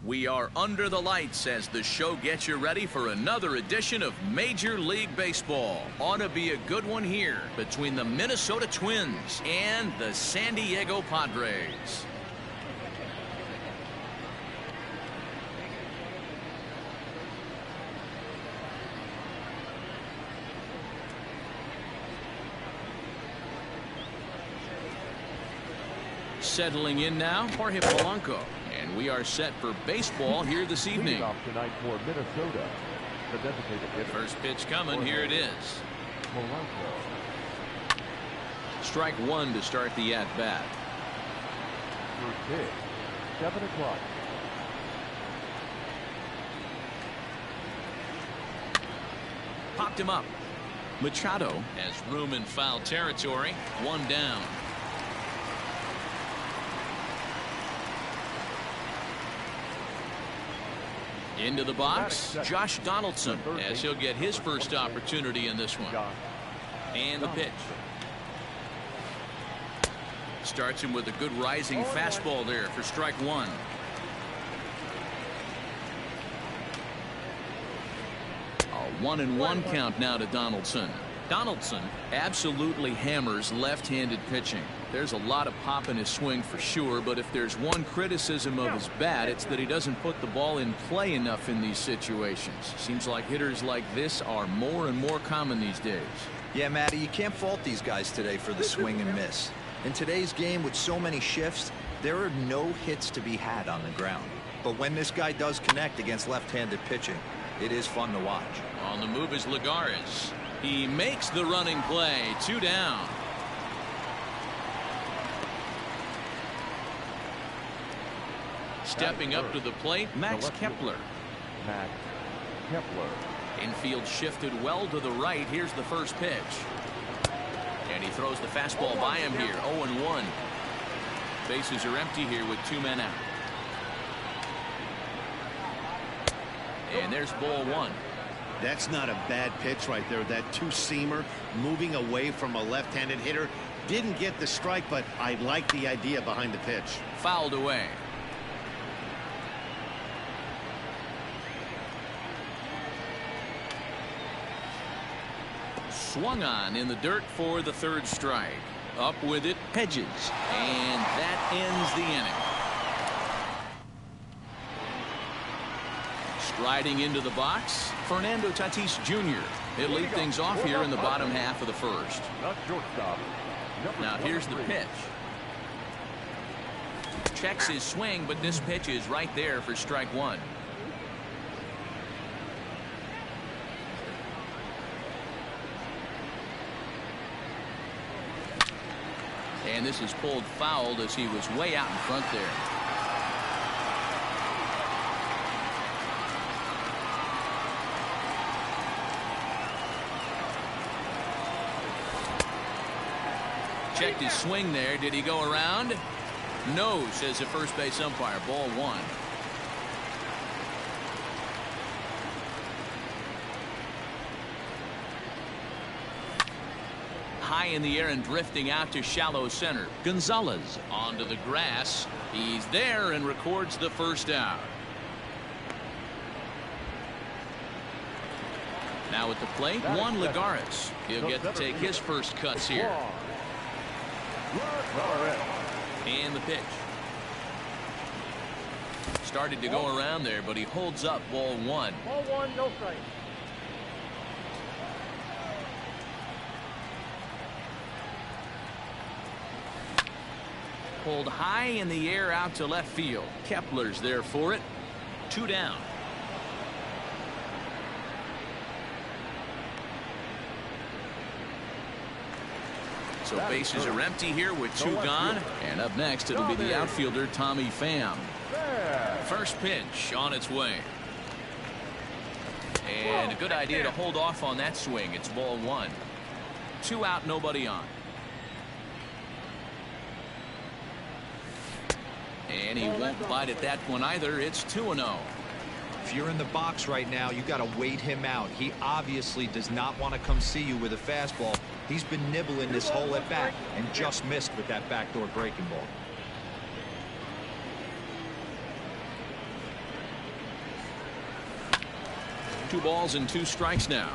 We are under the lights as the show gets you ready for another edition of Major League Baseball. Ought to be a good one here between the Minnesota Twins and the San Diego Padres. Settling in now, Jorge Polanco. And we are set for baseball here this evening. Off tonight for Minnesota, the designated hitter. First pitch coming. Here it is. Polanco. Strike one to start the at-bat. First pitch, 7 o'clock. Popped him up. Machado has room in foul territory. One down. Into the box, Josh Donaldson, as he'll get his first opportunity in this one. And the pitch. Starts him with a good rising fastball there for strike one. A 1-1 count now to Donaldson. Donaldson absolutely hammers left-handed pitching. There's a lot of pop in his swing for sure, but if there's one criticism of his bat, it's that he doesn't put the ball in play enough in these situations. Seems like hitters like this are more and more common these days. Yeah, Matty, you can't fault these guys today for the swing and miss. In today's game with so many shifts, there are no hits to be had on the ground. But when this guy does connect against left-handed pitching, it is fun to watch. On the move is Lagares. He makes the running play. 2 down. Stepping up to the plate, Max Kepler. Max Kepler. Infield shifted well to the right. Here's the first pitch. And he throws the fastball by him here. 0-1. Bases are empty here with 2 men out. And there's ball one. That's not a bad pitch right there. That two-seamer moving away from a left-handed hitter. Didn't get the strike, but I like the idea behind the pitch. Fouled away. Swung on in the dirt for the third strike. Up with it, Hedges. And that ends the inning. Striding into the box, Fernando Tatis Jr. He'll lead things off here in the bottom half of the first. Now here's the pitch. Checks his swing, but this pitch is right there for strike one. And this is pulled fouled as he was way out in front there. Checked his swing there. Did he go around? No, says the first base umpire. Ball one. High in the air and drifting out to shallow center. Gonzalez onto the grass. He's there and records the first out. Now at the plate, Juan Lagares. He'll get to take his first cuts here. And the pitch. Started to go around there, but he holds up. Ball one. Ball one, no strike. Pulled high in the air out to left field. Kepler's there for it. 2 down. So bases are empty here with 2 gone. And up next, it'll be the outfielder, Tommy Pham. First pitch on its way. And a good idea to hold off on that swing. It's ball one. 2 out, nobody on. And he won't bite at that one either. It's 2-0. If you're in the box right now, you got to wait him out. He obviously does not want to come see you with a fastball. He's been nibbling this whole at bat and just missed with that backdoor breaking ball. 2 balls and 2 strikes now.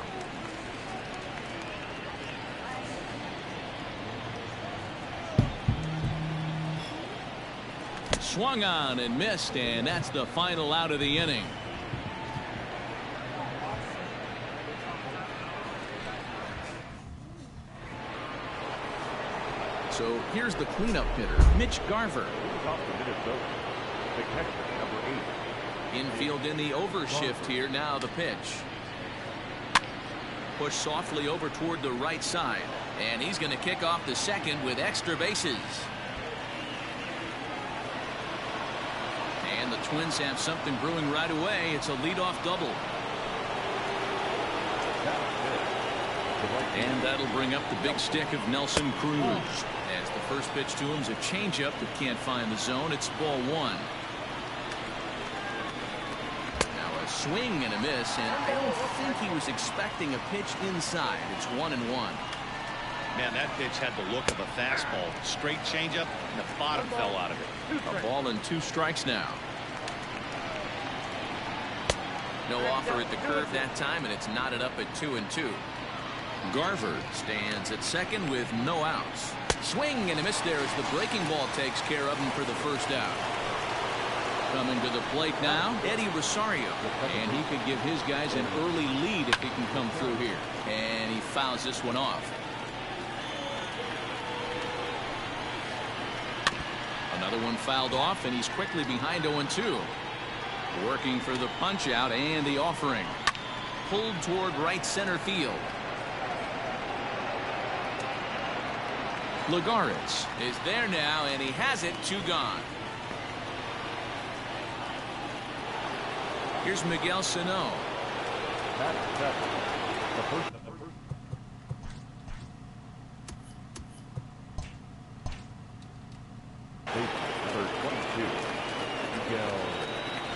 Swung on and missed, and that's the final out of the inning. So here's the cleanup hitter, Mitch Garver. Off to Minnesota. The catcher, number 8. Infield in the overshift here. Now the pitch. Push softly over toward the right side. And he's going to kick off the second with extra bases. And the Twins have something brewing right away. It's a leadoff double. And that'll bring up the big stick of Nelson Cruz. As the first pitch to him's a changeup that can't find the zone. It's ball 1. Now a swing and a miss, and I don't think he was expecting a pitch inside. It's 1-1. Man, that pitch had the look of a fastball. Straight changeup, and the bottom fell out of it. A ball and 2 strikes now. No offer at the curve that time, and it's knotted up at 2-2. Garver stands at second with no outs. Swing and a miss there as the breaking ball takes care of him for the first out. Coming to the plate now, Eddie Rosario. And he could give his guys an early lead if he can come through here. And he fouls this one off. Another one fouled off, and he's quickly behind 0-2. Working for the punch out and the offering. Pulled toward right center field. Lagares is there now, and he has it. 2 gone. Here's Miguel Sano.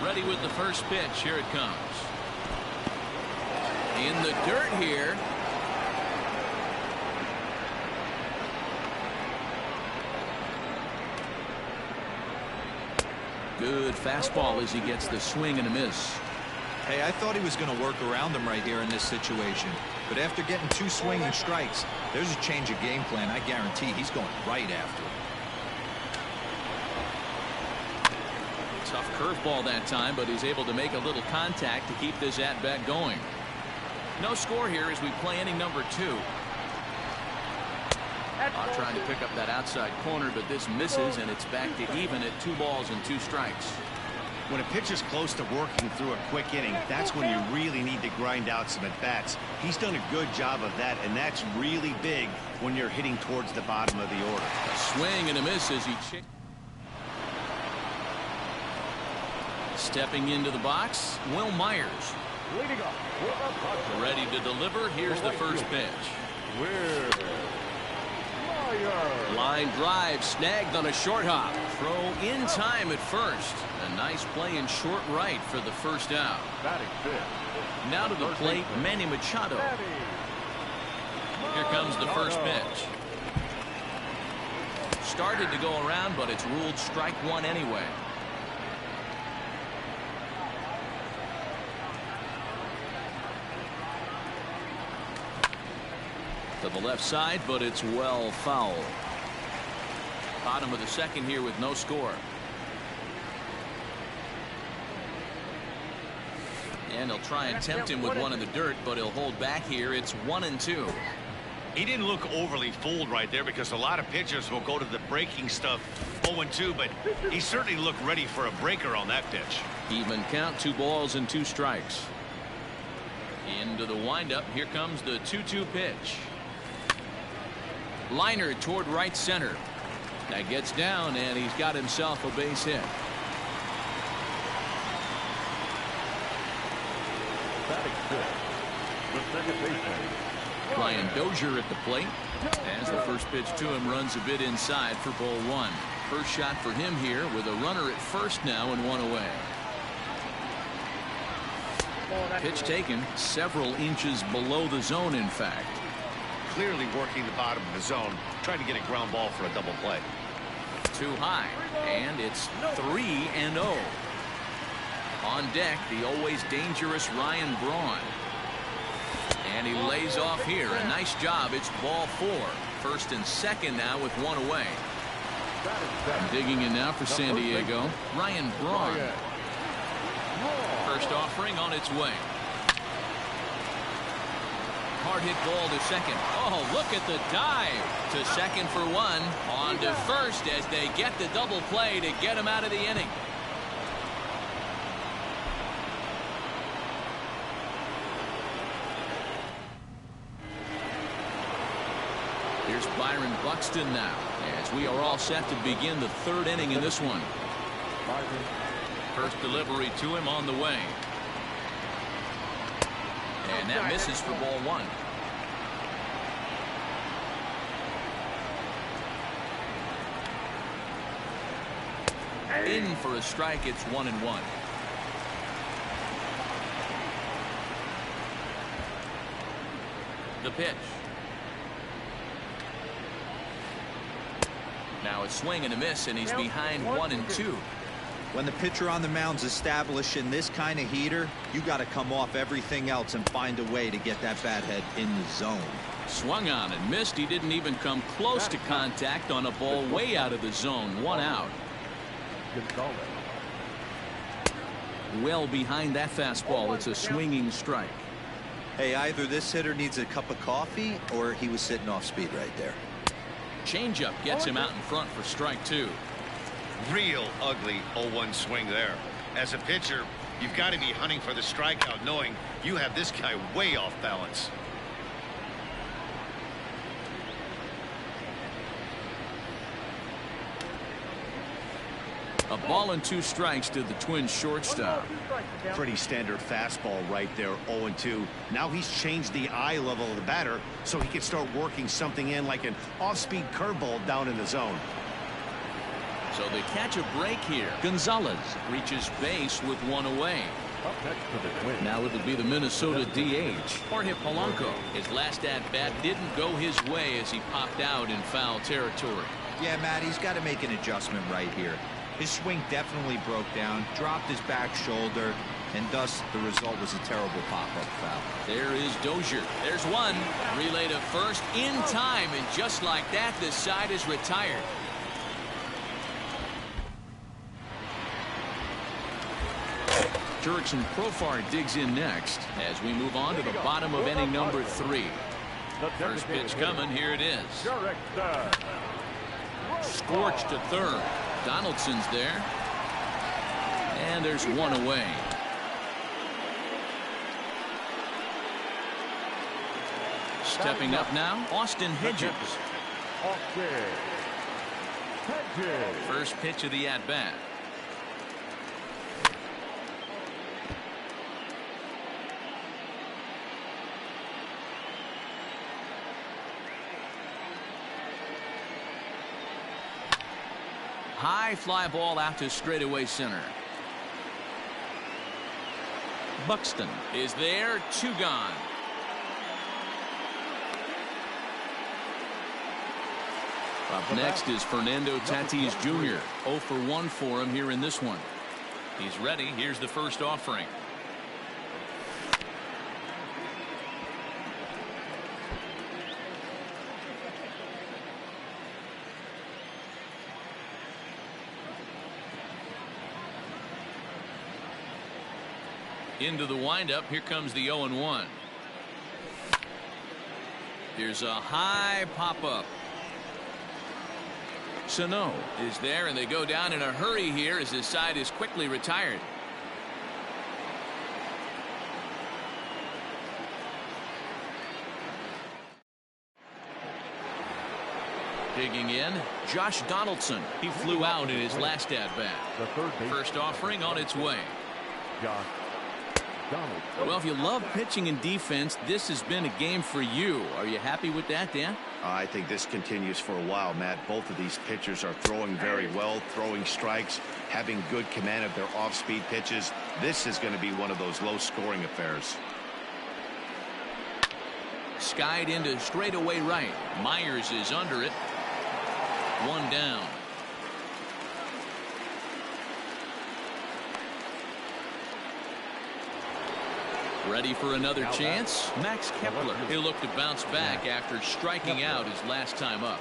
Ready with the first pitch. Here it comes. In the dirt here. Good fastball as he gets the swing and a miss. Hey, I thought he was going to work around him right here in this situation. But after getting 2 swinging strikes, there's a change of game plan. I guarantee he's going right after it. Tough curveball that time, but he's able to make a little contact to keep this at-bat going. No score here as we play inning number 2. Trying to pick up that outside corner, but this misses, and it's back to even at 2 balls and 2 strikes. When a pitcher's close to working through a quick inning, that's when you really need to grind out some at-bats. He's done a good job of that, and that's really big when you're hitting towards the bottom of the order. A swing and a miss as he stepping into the box, Will Myers. Ready to deliver. Here's the first pitch. Line drive snagged on a short hop. Throw in time at first. A nice play in short right for the first out. Now to the plate, Manny Machado. Here comes the first pitch. Started to go around, but it's ruled strike 1 anyway. To the left side, but it's well foul. Bottom of the second here with no score. And he'll try and tempt him with one in the dirt, but he'll hold back here. It's 1-2. He didn't look overly fooled right there because a lot of pitchers will go to the breaking stuff 0-2, but he certainly looked ready for a breaker on that pitch. Even count, 2 balls and 2 strikes. Into the windup. Here comes the 2-2 pitch. Liner toward right center. That gets down, and he's got himself a base hit. Brian Dozier at the plate. As the first pitch to him runs a bit inside for ball 1. First shot for him here with a runner at first now and 1 away. Pitch taken several inches below the zone, in fact. Clearly working the bottom of the zone, trying to get a ground ball for a double play. Too high, and it's 3-0. On deck, the always dangerous Ryan Braun. And he lays off here. A nice job. It's ball 4. First and second now with one away. Digging in now for San Diego, Ryan Braun. First offering on its way. Hard hit ball to second. Oh, look at the dive to second for one. On to first as they get the double play to get him out of the inning. Here's Byron Buxton now, as we are all set to begin the third inning in this one. First delivery to him on the way. And that misses for ball 1. In for a strike. It's 1-1. The pitch. Now a swing and a miss, and he's behind 1-2. When the pitcher on the mound's establishing this kind of heater, you got to come off everything else and find a way to get that bat head in the zone. Swung on and missed. He didn't even come close to contact on a ball way out of the zone. 1 out. Well behind that fastball. It's a swinging strike. Hey, either this hitter needs a cup of coffee or he was sitting off speed right there. Changeup gets him out in front for strike 2. Real ugly 0-1 swing there. As a pitcher, you've got to be hunting for the strikeout, knowing you have this guy way off balance. A ball and 2 strikes to the Twins shortstop. Pretty standard fastball right there. 0-2. Now he's changed the eye level of the batter so he can start working something in like an off-speed curveball down in the zone. So they catch a break here. Gonzalez reaches base with 1 away. Now it'll be the Minnesota DH, Jorge Polanco. His last at-bat didn't go his way as he popped out in foul territory. Yeah, Matt, he's got to make an adjustment right here. His swing definitely broke down, dropped his back shoulder, and thus the result was a terrible pop-up foul. There is Dozier. There's one. Relay to first in time, and just like that, the side is retired. Jurickson Profar digs in next as we move on to the bottom of inning number 3. First pitch coming. Here it is. Scorched to third. Donaldson's there. And there's 1 away. Stepping up now, Austin Hedges. First pitch of the at-bat. High fly ball out to straightaway center. Buxton is there. 2 gone. Up next is Fernando Tatis Jr. 0 for 1 for him here in this one. He's ready. Here's the first offering. Into the windup. Here comes the 0-1. Here's a high pop-up. Sano is there, and they go down in a hurry here as his side is quickly retired. Digging in, Josh Donaldson. He flew out in his last at-bat. First offering on its way. Well, if you love pitching and defense, this has been a game for you. Are you happy with that, Dan? I think this continues for a while, Matt. Both of these pitchers are throwing very well, throwing strikes, having good command of their off-speed pitches. This is going to be one of those low-scoring affairs. Skied into straightaway right. Myers is under it. 1 down. Ready for another chance? Max Kepler. He'll look to bounce back after striking out his last time up.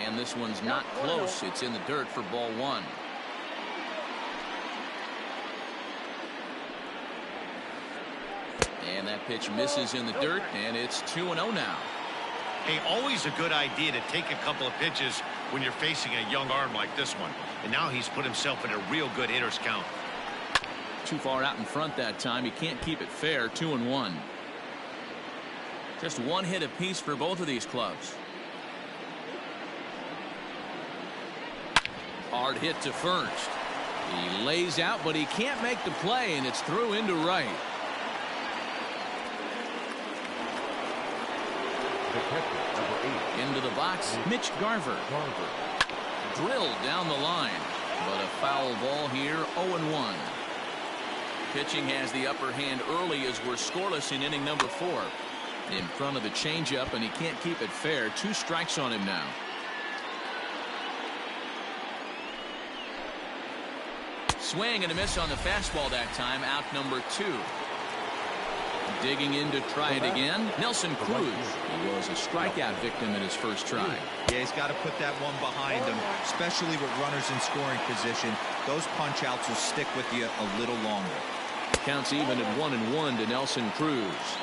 And this one's not close. It's in the dirt for ball one. And that pitch misses in the dirt, and it's 2-0 now. Hey, always a good idea to take a couple of pitches when you're facing a young arm like this one. And now he's put himself in a real good hitter's count. Too far out in front that time. He can't keep it fair. 2-1. Just one hit apiece for both of these clubs. Hard hit to first. He lays out, but he can't make the play, and it's through into right. The catcher, number 8. Into the box, Mitch Garver. Drilled down the line, but a foul ball here. 0-1. Pitching has the upper hand early as we're scoreless in inning number 4. In front of the changeup, and he can't keep it fair. 2 strikes on him now. Swing and a miss on the fastball that time. Out number 2. Digging in to try it again. Nelson Cruz. He was a strikeout victim in his first try. Yeah, he's got to put that one behind him, especially with runners in scoring position. Those punch outs will stick with you a little longer. Counts even at 1-1 to Nelson Cruz.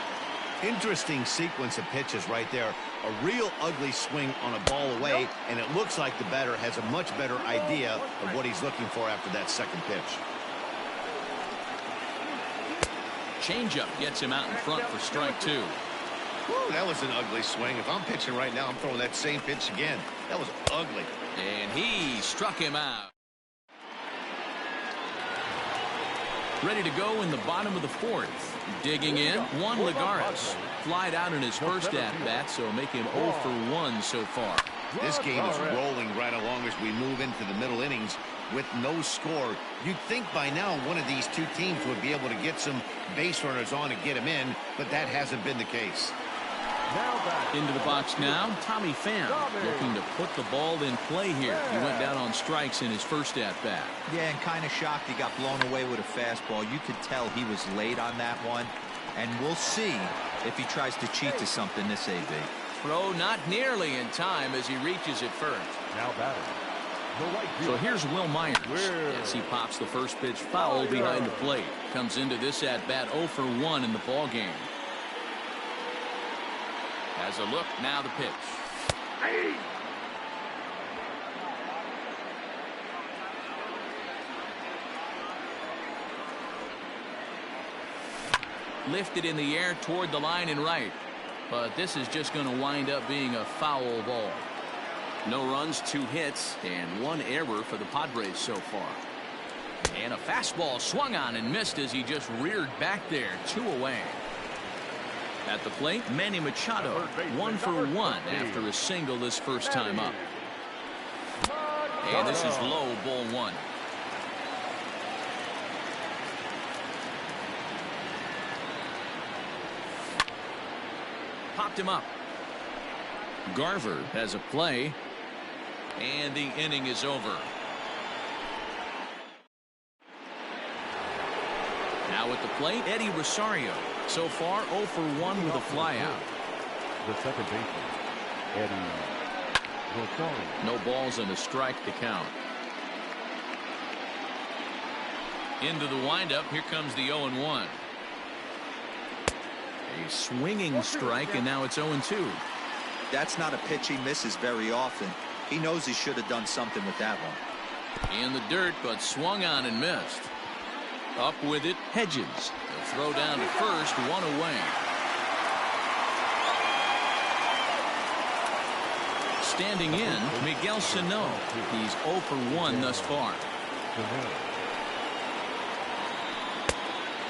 Interesting sequence of pitches right there. A real ugly swing on a ball away, and it looks like the batter has a much better idea of what he's looking for after that second pitch. Changeup gets him out in front for strike 2. Whew, that was an ugly swing. If I'm pitching right now, I'm throwing that same pitch again. That was ugly. And he struck him out. Ready to go in the bottom of the 4th. Digging in, Juan Lagares. Flied out in his first at-bat, so make him 0 for 1 so far. This game is rolling right along as we move into the middle innings with no score. You'd think by now one of these two teams would be able to get some base runners on and get them in, but that hasn't been the case. Into the box now, Tommy Pham looking to put the ball in play here. He went down on strikes in his first at-bat. Yeah, and kind of shocked he got blown away with a fastball. You could tell he was late on that one, and we'll see if he tries to cheat to something this AB. Throw not nearly in time as he reaches it first. Now batting. So here's Will Myers as he pops the first pitch foul behind the plate. Comes into this at-bat 0 for 1 in the ball game. Has a look, now the pitch. Lifted in the air toward the line and right. But this is just going to wind up being a foul ball. No runs, 2 hits, and 1 error for the Padres so far. And a fastball swung on and missed as he just reared back there. 2 away. At the plate, Manny Machado, 1 for 1 after a single this first time up. And this is low, ball 1. Popped him up. Garver has a play, and the inning is over. Now at the plate, Eddie Rosario. So far 0 for 1 with a flyout. The second baseman, Eddie Rosario. No balls and a strike to count. Into the windup. Here comes the 0-1. A swinging strike, and now it's 0-2. That's not a pitch he misses very often. He knows he should have done something with that one. In the dirt, but swung on and missed. Up with it, Hedges. The throw down to first, 1 away. Standing in, Miguel Sano. He's 0 for 1 thus far.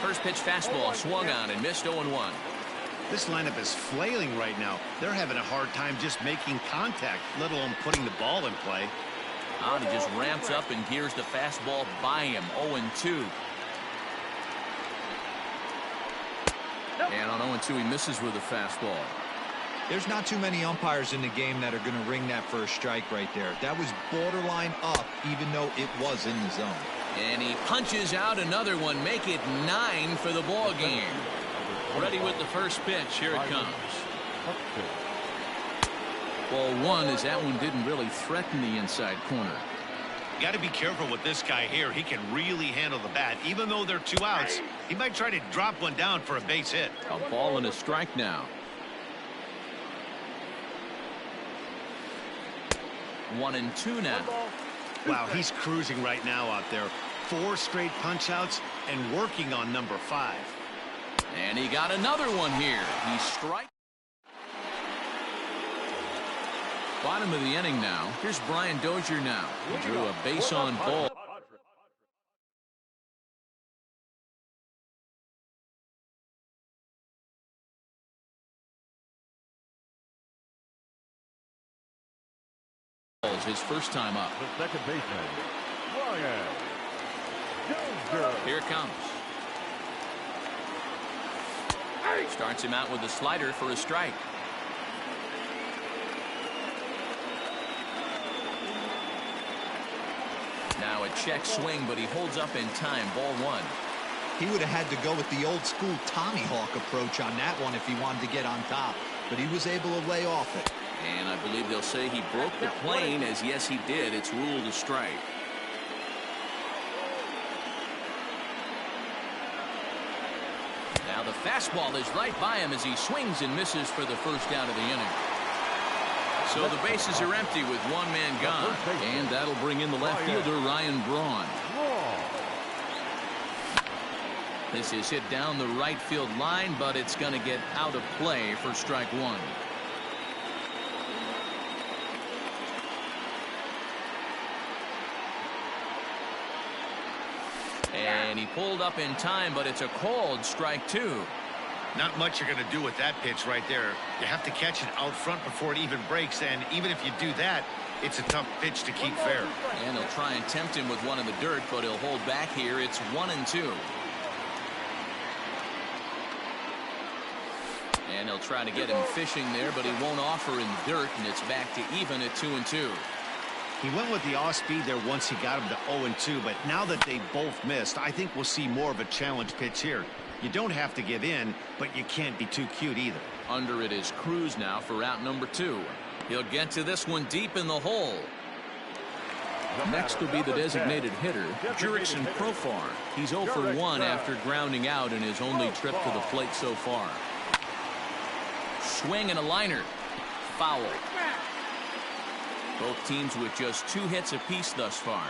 First pitch fastball swung on and missed 0-1. This lineup is flailing right now. They're having a hard time just making contact, let alone putting the ball in play. He just ramps up and gears the fastball by him. 0-2. And on 0-2, he misses with a fastball. There's not too many umpires in the game that are going to ring that first strike right there. That was borderline up, even though it was in the zone. And he punches out another one. Make it 9 for the ball game. Ready with the first pitch. Here it comes. Ball 1 as that one didn't really threaten the inside corner. Got to be careful with this guy here. He can really handle the bat. Even though they're 2 outs, he might try to drop one down for a base hit. A ball and a strike now. 1-2 now. Wow, he's cruising right now out there. 4 straight punch outs and working on number 5. And he got another one here. He strikes. Bottom of the inning now. Here's Brian Dozier now. He drew a base on ball. His first time up. The second baseman, Brian Dozier. Here it comes. Starts him out with a slider for a strike. Now a check swing, but he holds up in time. Ball 1. He would have had to go with the old school Tommy Hawk approach on that one if he wanted to get on top, but he was able to lay off it. And I believe they'll say he broke the plane, as yes he did. It's ruled a strike. Now the fastball is right by him as he swings and misses for the first out of the inning. So the bases are empty with one man gone. And that'll bring in the left fielder, Ryan Braun. This is hit down the right field line, but it's going to get out of play for strike 1. And he pulled up in time, but it's a called strike 2. Not much you're going to do with that pitch right there. You have to catch it out front before it even breaks, and even if you do that, it's a tough pitch to keep fair. And he'll try and tempt him with one in the dirt, but he'll hold back here. It's 1-2. And he'll try to get him fishing there, but he won't offer in the dirt, and it's back to even at 2-2. He went with the off speed there once he got him to 0-2, but now that they both missed, I think we'll see more of a challenge pitch here. You don't have to give in, but you can't be too cute either. Under it is Cruz now for out number 2. He'll get to this one deep in the hole. Next will be the designated hitter, Jurickson Profar. He's 0 for 1 after grounding out in his only trip to the plate so far. Swing and a liner. Foul. Both teams with just 2 hits apiece thus far.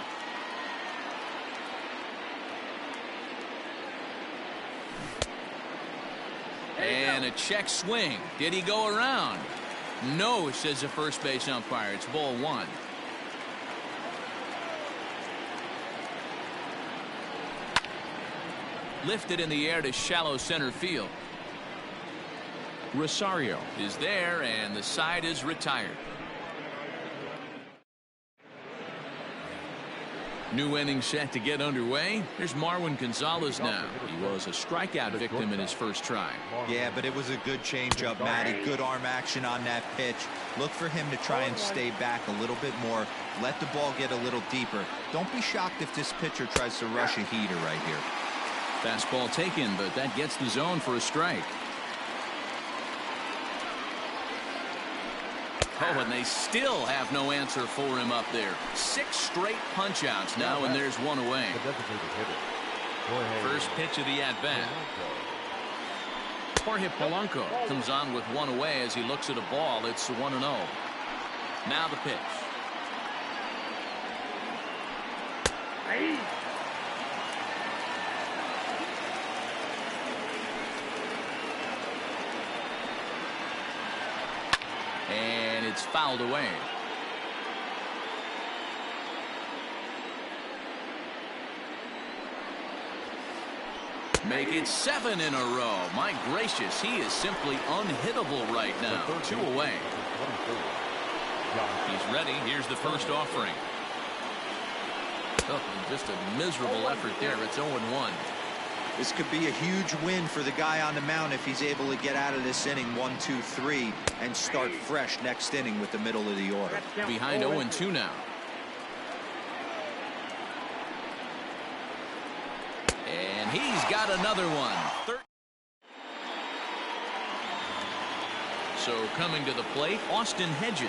And a check swing. Did he go around? No, says the first base umpire. It's ball 1. Lifted in the air to shallow center field. Rosario is there, and the side is retired. New inning set to get underway. Here's Marwin Gonzalez now. He was a strikeout victim in his first try. Yeah, but it was a good changeup, Matty. Good arm action on that pitch. Look for him to try and stay back a little bit more. Let the ball get a little deeper. Don't be shocked if this pitcher tries to rush a heater right here. Fastball taken, but that gets the zone for a strike. Oh, and they still have no answer for him up there. 6 straight punch outs now, and there's one away. First pitch of the at-bat. Jorge Polanco comes on with one away as he looks at a ball. It's 1-0. Now the pitch. And it's fouled away. Make it 7 in a row. My gracious, he is simply unhittable right now. 2 away. He's ready. Here's the first offering. Oh, just a miserable effort there. It's 0-1. This could be a huge win for the guy on the mound if he's able to get out of this inning 1, 2, 3 and start fresh next inning with the middle of the order. Behind 0-2 now. And he's got another one. So coming to the plate, Austin Hedges.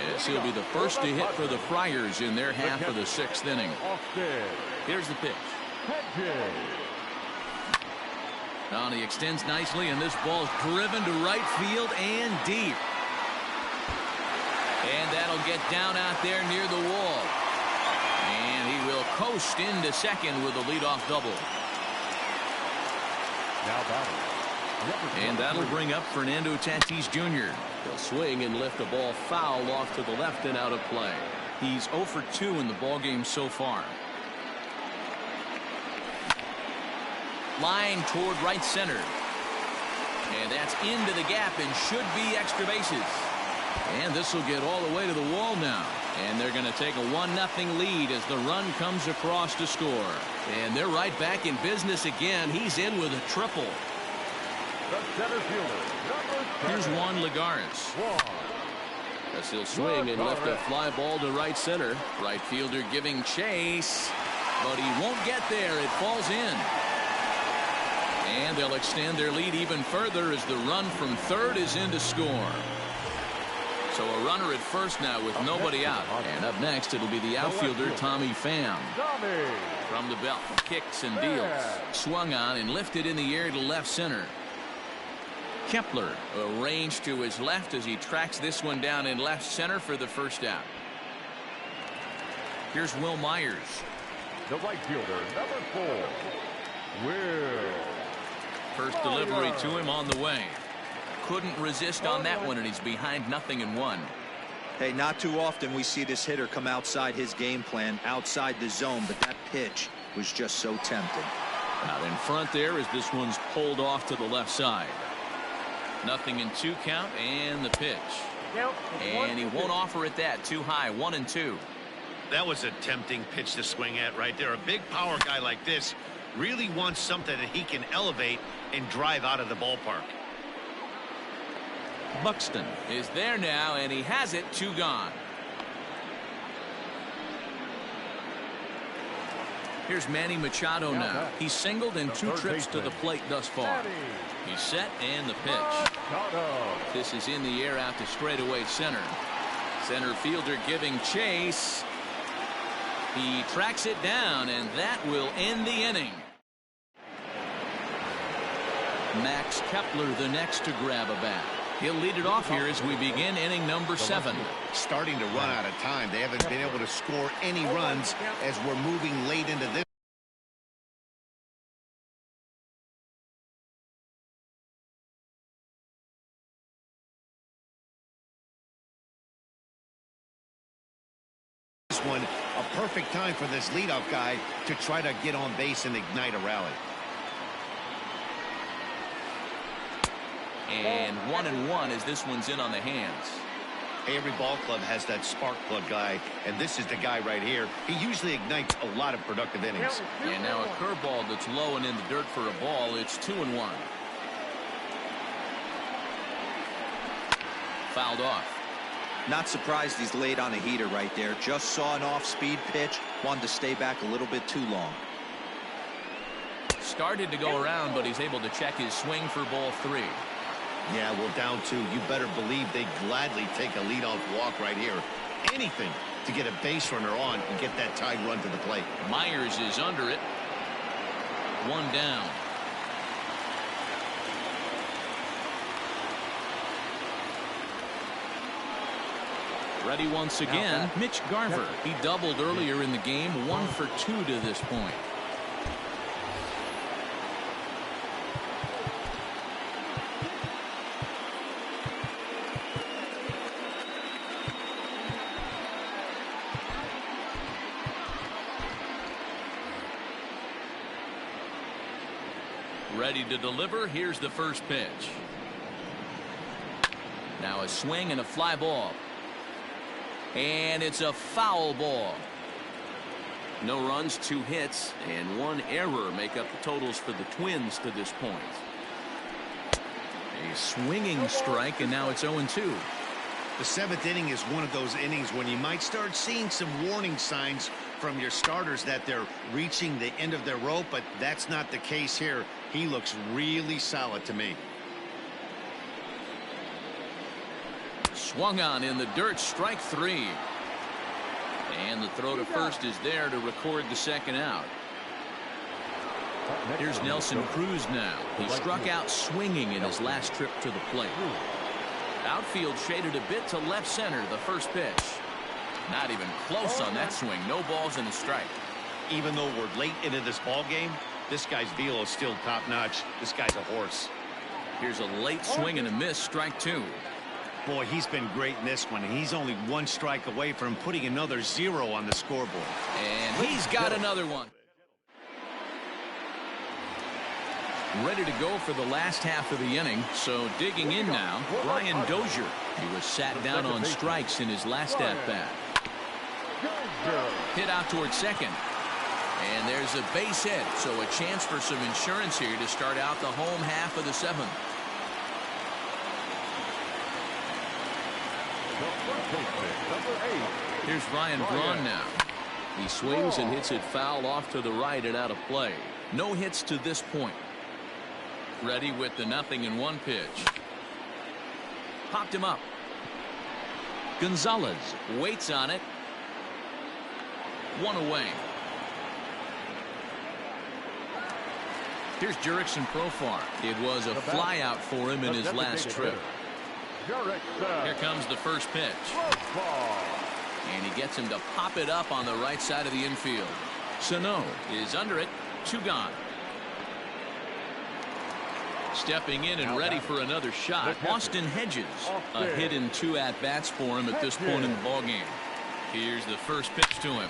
Yes, he'll be the first to hit for the Friars in their half of the 6th inning. Here's the pitch. Now he extends nicely, and this ball's driven to right field and deep. And that'll get down out there near the wall. And he will coast into second with a leadoff double. Now batting. And that'll bring up Fernando Tatis Jr. He'll swing and lift a ball foul off to the left and out of play. He's 0 for 2 in the ballgame so far. Line toward right center. And that's into the gap and should be extra bases. And this will get all the way to the wall now. And they're going to take a 1-0 lead as the run comes across to score. And they're right back in business again. He's in with a triple. The center fielder, Here's Juan Lagares. As he'll swing and lift a fly ball to right center. Right fielder giving chase, but he won't get there. It falls in. And they'll extend their lead even further as the run from third is in to score. So a runner at first now with nobody out. And up next it'll be the outfielder Tommy Pham. From the belt, kicks and deals. Swung on and lifted in the air to left center. Kepler arranged to his left as he tracks this one down in left center for the first out. Here's Will Myers. The right fielder, number 4, Will. First delivery to him on the way. Couldn't resist on that one, and he's behind 0-1. Hey, not too often we see this hitter come outside his game plan, outside the zone, but that pitch was just so tempting. Out in front there as this one's pulled off to the left side. 0-2 count, and the pitch. And he won't offer it that. Too high. 1-2. That was a tempting pitch to swing at right there. A big power guy like this really wants something that he can elevate and drive out of the ballpark. Buxton is there now, and he has it. 2 gone. Here's Manny Machado now. He's singled in 2 trips to the plate thus far. He's set, and the pitch. This is in the air out to straightaway center. Center fielder giving chase. He tracks it down, and that will end the inning. Max Kepler the next to grab a bat. He'll lead it off here as we begin inning number 7. Starting to run out of time. They haven't been able to score any runs as we're moving late into this. One, a perfect time for this leadoff guy to try to get on base and ignite a rally. And 1-1 as this one's in on the hands. Every ball club has that spark plug guy, and this is the guy right here. He usually ignites a lot of productive innings. And now a curveball that's low and in the dirt for a ball. It's 2-1. Fouled off. Not surprised he's laid on a heater right there. Just saw an off-speed pitch. Wanted to stay back a little bit too long. Started to go around, but he's able to check his swing for ball 3. Yeah, well, down 2. You better believe they'd gladly take a leadoff walk right here. Anything to get a base runner on and get that tied run to the plate. Myers is under it. 1 down. Ready once again, Mitch Garver. He doubled earlier in the game, 1 for 2 to this point. Ready to deliver. Here's the first pitch. Now a swing and a fly ball. And it's a foul ball. No runs, 2 hits, and 1 error make up the totals for the Twins to this point. A swinging strike, and now it's 0-2. The 7th inning is one of those innings when you might start seeing some warning signs from your starters that they're reaching the end of their rope, but that's not the case here. He looks really solid to me. Swung on in the dirt, strike 3. And the throw to first is there to record the second out. Here's Nelson Cruz now. He struck out swinging in his last trip to the plate. Outfield shaded a bit to left center, the first pitch. Not even close on that swing. No balls and a strike. Even though we're late into this ball game, this guy's velo is still top-notch. This guy's a horse. Here's a late swing and a miss, strike 2. Boy, he's been great in this one. He's only 1 strike away from putting another 0 on the scoreboard. And he's got another one. Ready to go for the last half of the inning. So digging in now, Brian Dozier. He was sat down on strikes in his last at-bat. Hit out towards second. And there's a base hit, so a chance for some insurance here to start out the home half of the 7th. Here's Ryan Braun now. He swings and hits it foul off to the right and out of play. No hits to this point. Ready with the 0-1 pitch. Popped him up. Gonzalez waits on it. 1 away. Here's Jurickson Profar. It was a flyout for him in his last trip. Here comes the first pitch. And he gets him to pop it up on the right side of the infield. Sano is under it. 2 gone. Stepping in and ready for another shot, Austin Hedges. A hit in 2 at-bats for him at this point in the ballgame. Here's the first pitch to him.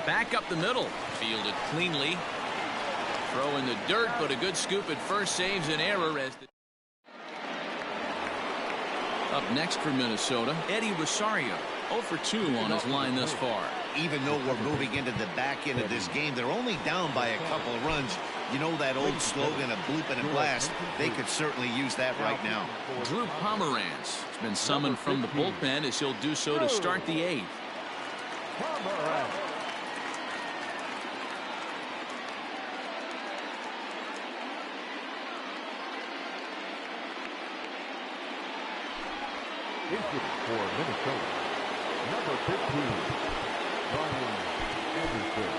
Back up the middle. Fielded cleanly. Throw in the dirt, but a good scoop at first saves an error. As up next for Minnesota, Eddie Rosario. 0 for 2 on his line thus far. Even though we're moving into the back end of this game, they're only down by a couple of runs. You know that old slogan, a bloop and a blast. They could certainly use that right now. Drew Pomeranz has been summoned from the bullpen as he'll do so to start the 8th. For Minnesota, number 15, Brian Anderson.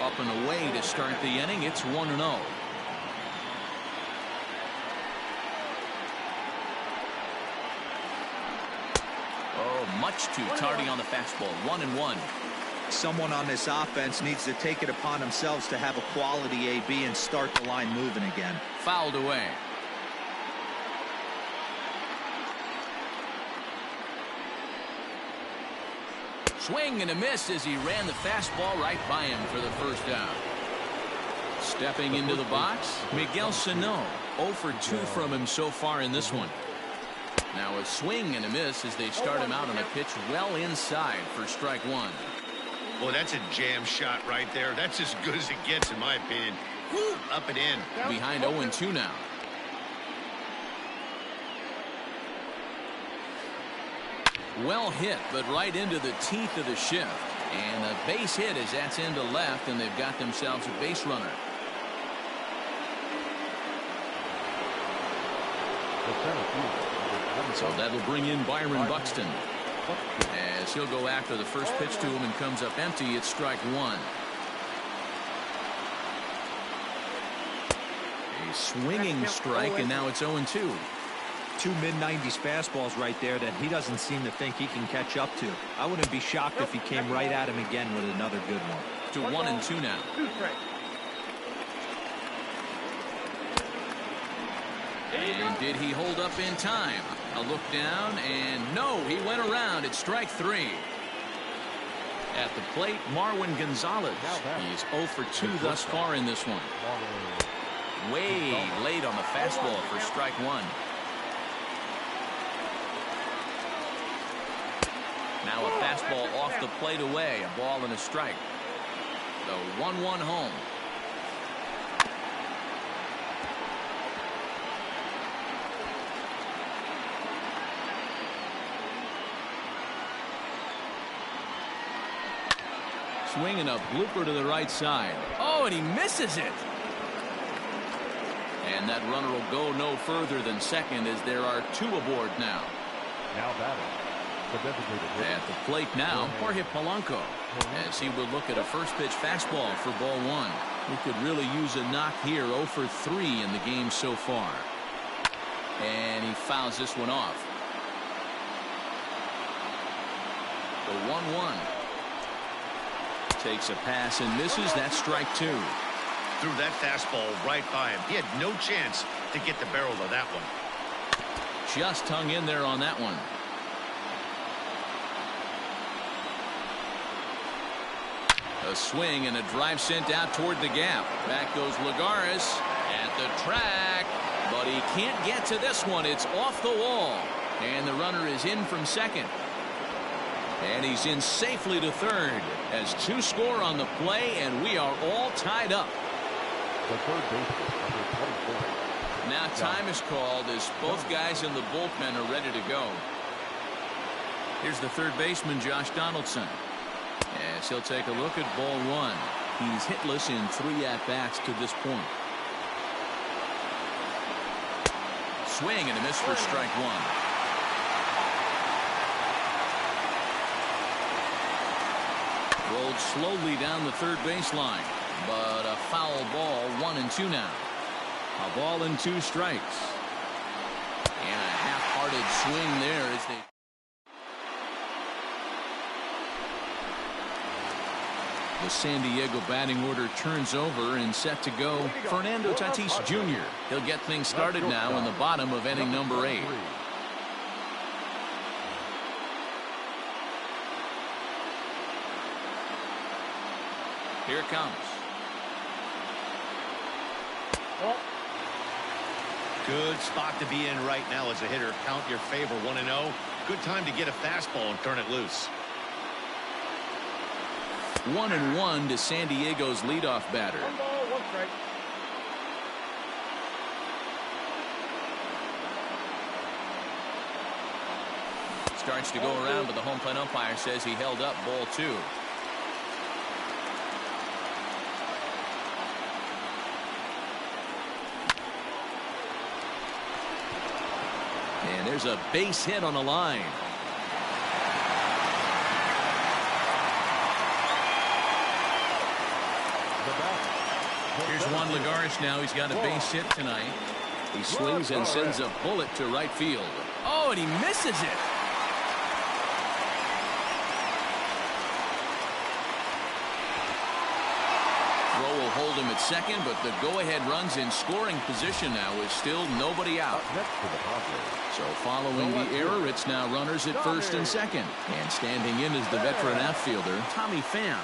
Up and away to start the inning. It's 1-0. Oh, much too tardy on the fastball. 1-1. Someone on this offense needs to take it upon themselves to have a quality AB and start the line moving again. Fouled away. Swing and a miss as he ran the fastball right by him for the first down. Stepping into the box, Miguel Sano. 0 for 2 from him so far in this one. Now a swing and a miss as they start him out on a pitch well inside for strike 1. Well, that's a jam shot right there. That's as good as it gets, in my opinion. Woo, up and in. Behind 0-2 now. Well hit, but right into the teeth of the shift. And a base hit as that's into left, and they've got themselves a base runner. So that'll bring in Byron Buxton. As he'll go after the first pitch to him and comes up empty. It's strike 1. A swinging strike, and now it's 0-2. 2 mid-90s fastballs right there that he doesn't seem to think he can catch up to. I wouldn't be shocked if he came right at him again with another good one. To 1-2 now. And did he hold up in time? A look down, and no, he went around. It's strike 3. At the plate, Marwin Gonzalez. He's 0 for 2 thus far in this one. Way late on the fastball for strike 1. Now a fastball off the plate away. A ball and a strike. The 1-1 home. swing and a blooper to the right side. Oh, and he misses it. And that runner will go no further than second as there are 2 aboard now. Now batting. The designated hitter. At the plate now, Jorge Polanco, as he will look at a first pitch fastball for ball 1. He could really use a knock here. 0 for 3 in the game so far. And he fouls this one off. The 1-1. Takes a pass and misses. That's strike 2. Threw that fastball right by him. He had no chance to get the barrel of that one. Just hung in there on that one. A swing and a drive sent out toward the gap. Back goes Lagares at the track, but he can't get to this one. It's off the wall, and the runner is in from second. And he's in safely to third as 2 score on the play, and we are all tied up. The third baseman, number 24. Now time is called as both guys in the bullpen are ready to go. Here's the third baseman, Josh Donaldson. As he'll take a look at ball 1. He's hitless in 3 at-bats to this point. Swing and a miss for strike 1. Rolled slowly down the third baseline, but a foul ball. 1-2 now. A ball and 2 strikes. And a half-hearted swing there as they... The San Diego batting order turns over and set to go. Fernando Tatis Jr. He'll get things started now in the bottom of inning number 8. Here it comes. Good spot to be in right now as a hitter. Count your favor. 1-0. Good time to get a fastball and turn it loose. 1-1 to San Diego's leadoff batter. 1 ball, 1 strike. Starts to go around, but the home plate umpire says he held up ball 2. And there's a base hit on the line. Here's Juan Lagares now. He's got a base hit tonight. He swings and sends a bullet to right field. Oh, and he misses it. Throw will hold him at second, but the go-ahead run's in scoring position now with still nobody out. Next to the Padres. So following the error, it's now runners at first and second. And standing in is the veteran outfielder, Tommy Pham.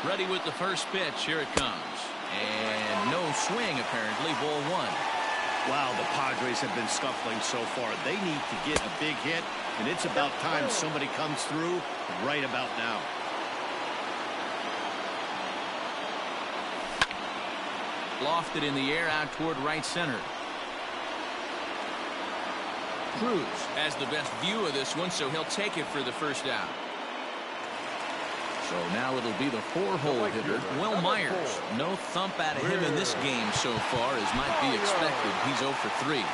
Ready with the first pitch. Here it comes. And no swing, apparently. Ball 1. Wow, the Padres have been scuffling so far. They need to get a big hit, and it's about time somebody comes through right about now. Lofted in the air out toward right center. Cruz has the best view of this one, so he'll take it for the first out. So now it'll be the 4-hole hitter, Will Myers. No thump out of him in this game so far, as might be expected. He's 0 for 3.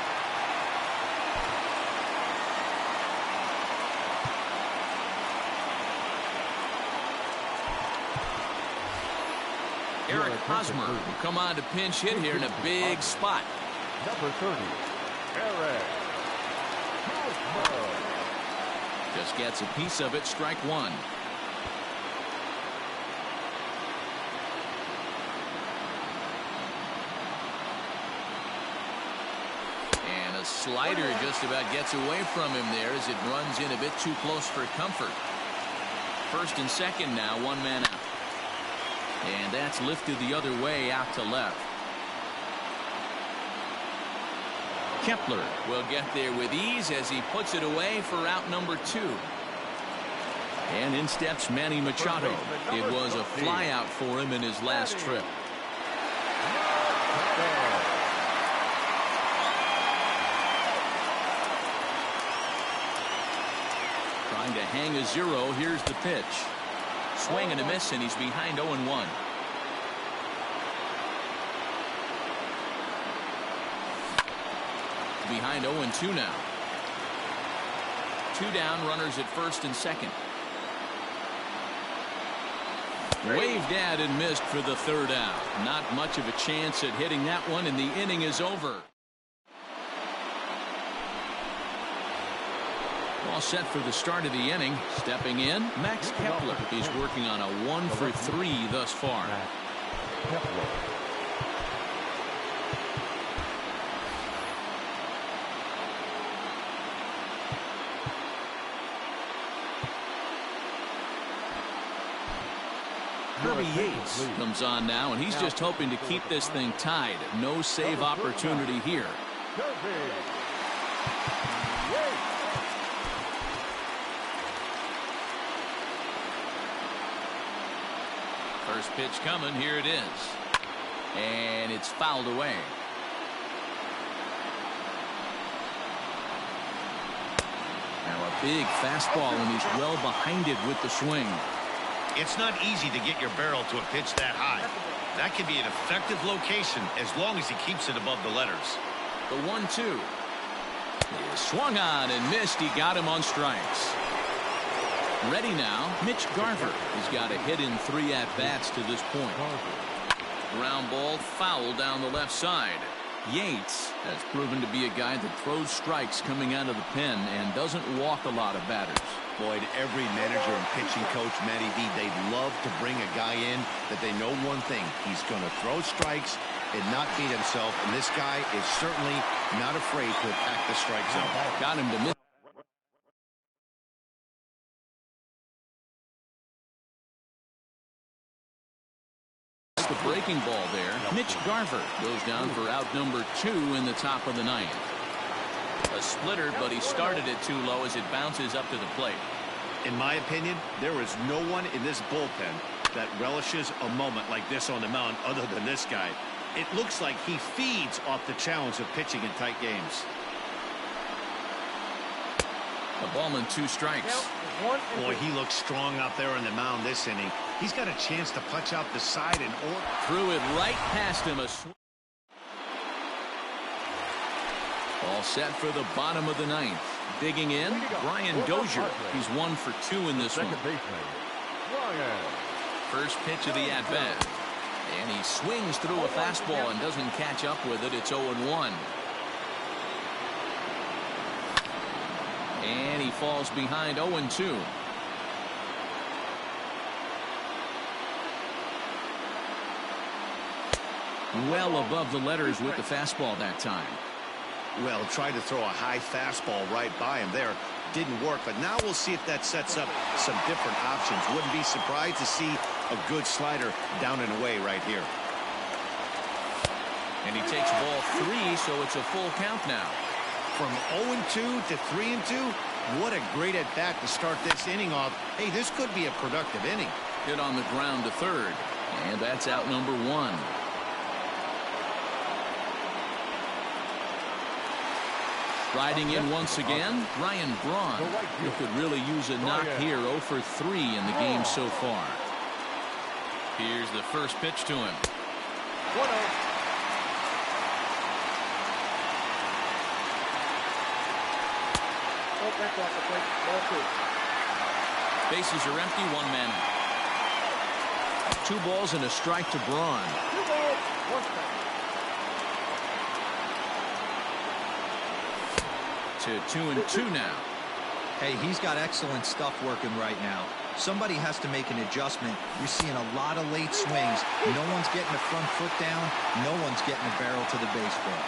Eric Hosmer will come on to pinch hit here in a big spot. Number 30, Eric Hosmer. Just gets a piece of it. Strike 1. A slider just about gets away from him there as it runs in a bit too close for comfort. First and second now, 1 man out. And that's lifted the other way out to left. Kepler will get there with ease as he puts it away for out number 2. And in steps Manny Machado. It was a fly out for him in his last trip. Trying to hang a 0. Here's the pitch. Swing and a miss, and he's behind 0-1. Behind 0-2 now. 2 down, runners at first and second. Waved at and missed for the 3rd out. Not much of a chance at hitting that one, and the inning is over. All set for the start of the inning. Stepping in, Max Kepler. He's working on a 1 for 3 thus far. Kirby Yates comes on now, and he's just hoping to keep this thing tied. No save opportunity here. First pitch coming. Here it is. And it's fouled away. Now a big fastball, and he's well behind it with the swing. It's not easy to get your barrel to a pitch that high. That can be an effective location as long as he keeps it above the letters. The 1-2. He swung on and missed. He got him on strikes. Ready now, Mitch Garver. He's got a hit in 3 at-bats to this point. Ground ball foul down the left side. Yates has proven to be a guy that throws strikes coming out of the pen and doesn't walk a lot of batters. Boyd, every manager and pitching coach, Matty V, they'd love to bring a guy in that they know one thing. He's going to throw strikes and not beat himself, and this guy is certainly not afraid to attack the strike zone. Got him to miss. The breaking ball there. Mitch Garver goes down for out number 2 in the top of the 9th. A splitter, but he started it too low as it bounces up to the plate. In my opinion, there is no one in this bullpen that relishes a moment like this on the mound other than this guy. It looks like he feeds off the challenge of pitching in tight games. A ball and 2 strikes. Boy, he looks strong out there on the mound this inning. He's got a chance to punch out the side and threw it right past him. All set for the bottom of the 9th. Digging in, Brian Dozier. He's 1 for 2 in this one. First pitch of the at-bat. And he swings through a fastball and doesn't catch up with it. It's 0-1. And he falls behind 0-2. Well above the letters with the fastball that time. Well, tried to throw a high fastball right by him there. Didn't work, but now we'll see if that sets up some different options. Wouldn't be surprised to see a good slider down and away right here. And he takes ball 3, so it's a full count now. From 0-2 to 3-2, what a great at-bat to start this inning off. Hey, this could be a productive inning. Hit on the ground to third, and that's out number 1. Riding in once again, Ryan Braun. He could really use a knock here. 0 for 3 in the game so far. Here's the first pitch to him. 1-0. Bases are empty, 1 man out. 2 balls and a strike to Braun. 2 balls, 1 strike. To 2-2 now. Hey, he's got excellent stuff working right now. Somebody has to make an adjustment. You're seeing a lot of late swings. No one's getting the front foot down. No one's getting the barrel to the baseball.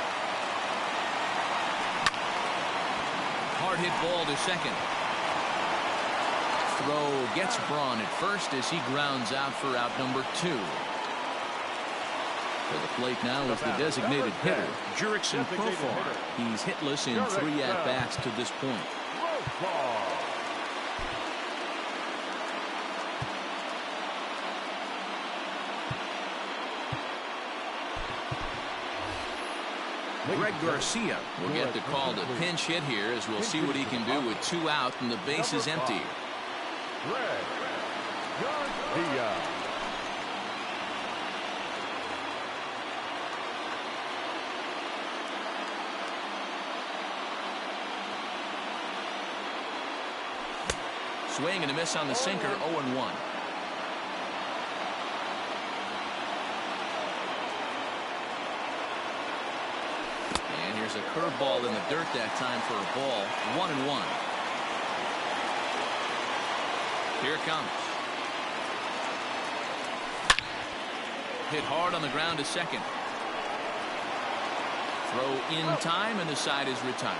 Hard hit ball to second. Throw gets Braun at first as he grounds out for out number 2. For the plate now is the designated hitter, Jurickson Profar. He's hitless in 3 at-bats to this point. Greg Garcia will get the call to pinch hit here, as we'll see what he can do with 2 out and the base is empty. Greg Garcia. Swing and a miss on the sinker, 0-1. And here's a curveball in the dirt that time for a ball, 1-1. Here it comes. Hit hard on the ground to second. Throw in time, and the side is retired.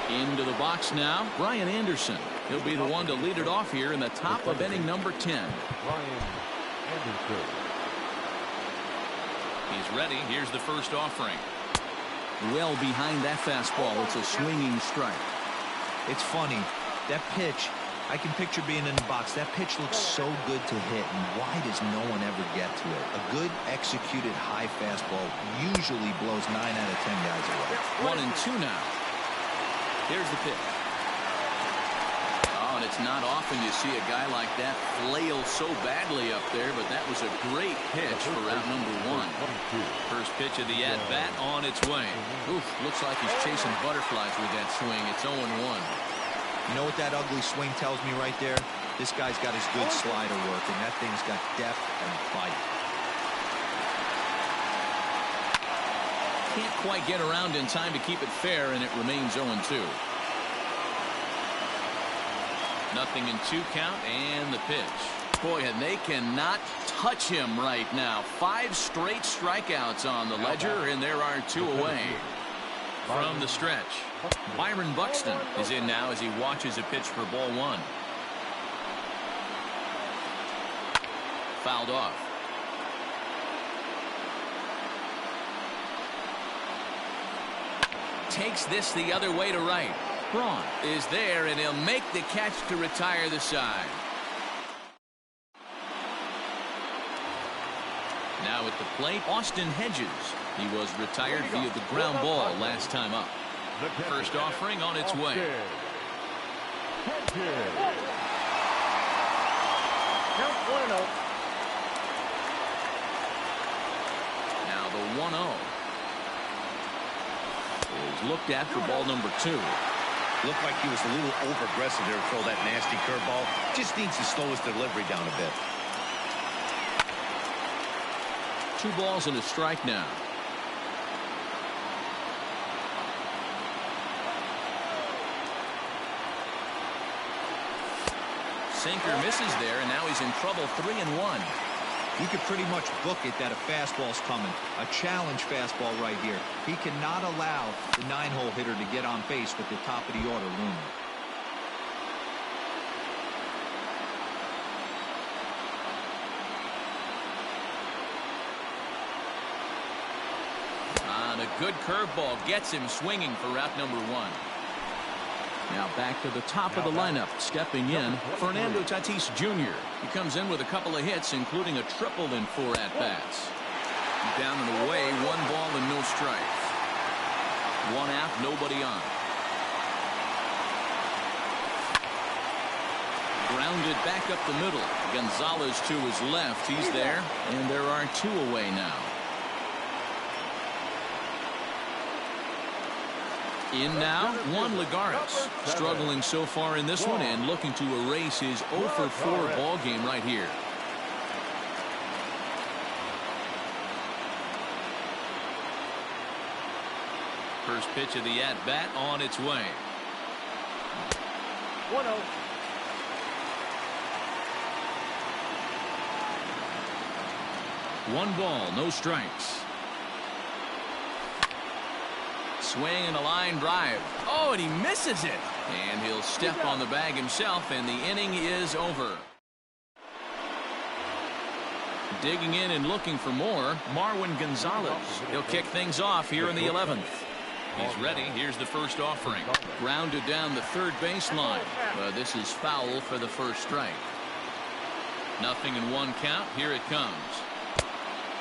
Into the box now, Brian Anderson. He'll be the one to lead it off here in the top of inning number 10. Brian Anderson. He's ready. Here's the first offering. Well behind that fastball. It's a swinging strike. It's funny. That pitch, I can picture being in the box. That pitch looks so good to hit, and why does no one ever get to it? A good executed high fastball usually blows 9 out of 10 guys away. 1-2 now. Here's the pitch. Oh, and it's not often you see a guy like that flail so badly up there, but that was a great pitch for out number 1. First pitch of the at-bat on its way. Oof, looks like he's chasing butterflies with that swing. It's 0-1. You know what that ugly swing tells me right there? This guy's got his good slider working. That thing's got depth and bite. Can't quite get around in time to keep it fair, and it remains 0-2. Nothing in 2 count, and the pitch. Boy, and they cannot touch him right now. 5 straight strikeouts on the ledger, and there are 2 away. From the stretch, Byron Buxton is in now as he watches a pitch for ball 1. Fouled off. Takes this the other way to right. Braun is there, and he'll make the catch to retire the side. Now at the plate, Austin Hedges. He was retired via the ground ball last time up. First offering on its way. Now the 1-0. Is looked at for ball number 2. Looked like he was a little over-aggressive there to throw that nasty curveball. Just needs to slow his delivery down a bit. 2 balls and a strike now. Sinker misses there, and now he's in trouble. 3-1. You could pretty much book it that a fastball's coming. A challenge fastball right here. He cannot allow the 9-hole hitter to get on base with the top of the order looming. And a good curveball gets him swinging for route number 1. Now back to the top of the lineup. Stepping in, Fernando Tatis Jr. He comes in with a couple of hits, including a triple in 4 at-bats. Down and away, 1 ball and no strikes. 1 out, nobody on. Grounded back up the middle. Gonzalez to his left. He's there, and there are 2 away now. In now, Juan Lagares, struggling so far in this one and looking to erase his 0-for-4 ball game right here. First pitch of the at-bat on its way. 1-0. 1 ball, no strikes. Swing and a line drive. Oh, and he misses it. And he'll step on the bag himself, and the inning is over. Digging in and looking for more, Marwin Gonzalez. He'll kick things off here in the 11th. He's ready. Here's the first offering. Grounded down the third baseline. This is foul for the first strike. 0-1 count. Here it comes.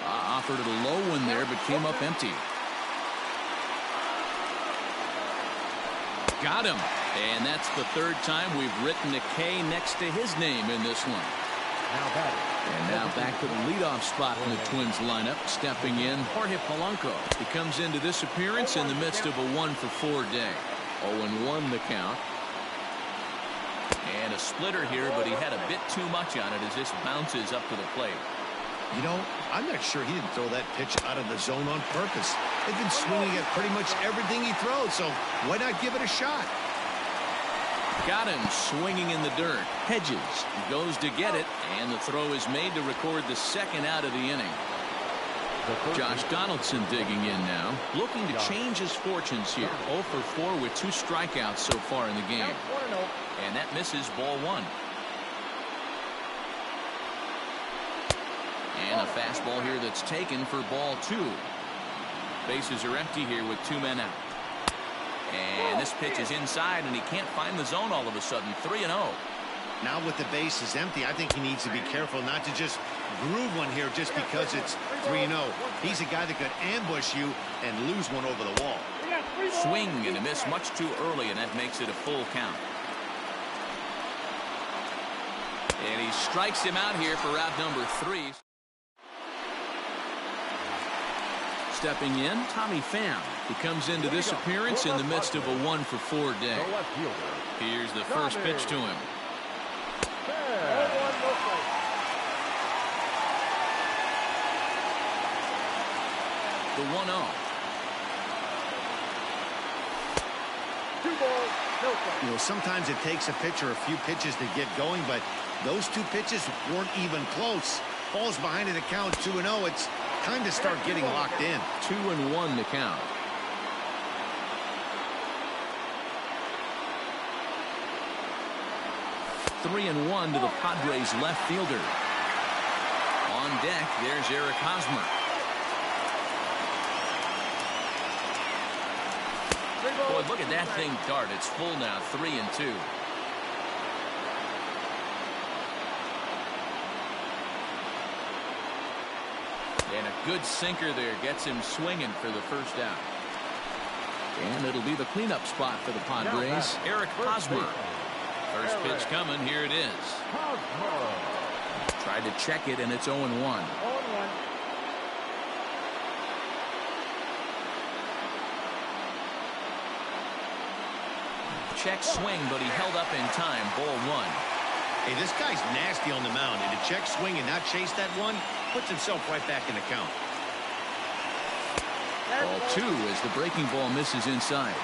Offered it a low one there, but came up empty. Got him. And that's the third time we've written a K next to his name in this one. And now back to the leadoff spot in the Twins lineup. Stepping in, Jorge Polanco. He comes into this appearance in the midst of a 1-for-4 day. 0-1 the count. And a splitter here, but he had a bit too much on it as this bounces up to the plate. You know, I'm not sure he didn't throw that pitch out of the zone on purpose. They've been swinging at pretty much everything he throws, so why not give it a shot? Got him swinging in the dirt. Hedges goes to get it, and the throw is made to record the second out of the inning. Josh Donaldson digging in now, looking to change his fortunes here. 0-for-4 with 2 strikeouts so far in the game. And that misses, ball 1. And a fastball here that's taken for ball 2. Bases are empty here with 2 men out. And this pitch is inside, and he can't find the zone all of a sudden. 3-0. Now with the bases empty, I think he needs to be careful not to just groove one here just because it's 3-0. He's a guy that could ambush you and lose one over the wall. Swing and a miss much too early, and that makes it a full count. And he strikes him out here for out number 3. Stepping in, Tommy Pham. He comes into this appearance in the midst of a 1-for-4 day. Here's the first pitch to him. The 1-0. You know, sometimes it takes a pitcher a few pitches to get going, but those 2 pitches weren't even close. Falls behind in the count, 2-0. It's time to start getting locked in. 2-1 the count. Three and 1 to the Padres left fielder. On deck, there's Eric Hosmer. Boy, look at that thing dart. It's full now, 3-2. And a good sinker there gets him swinging for the first out. And it'll be the cleanup spot for the Padres. Eric Hosmer. First pitch coming. Here it is. Tried to check it, and it's 0-1. Check swing, but he held up in time. Ball 1. Hey, this guy's nasty on the mound, and to check swing and not chase that one puts himself right back in the count. Ball 2 as the breaking ball misses inside.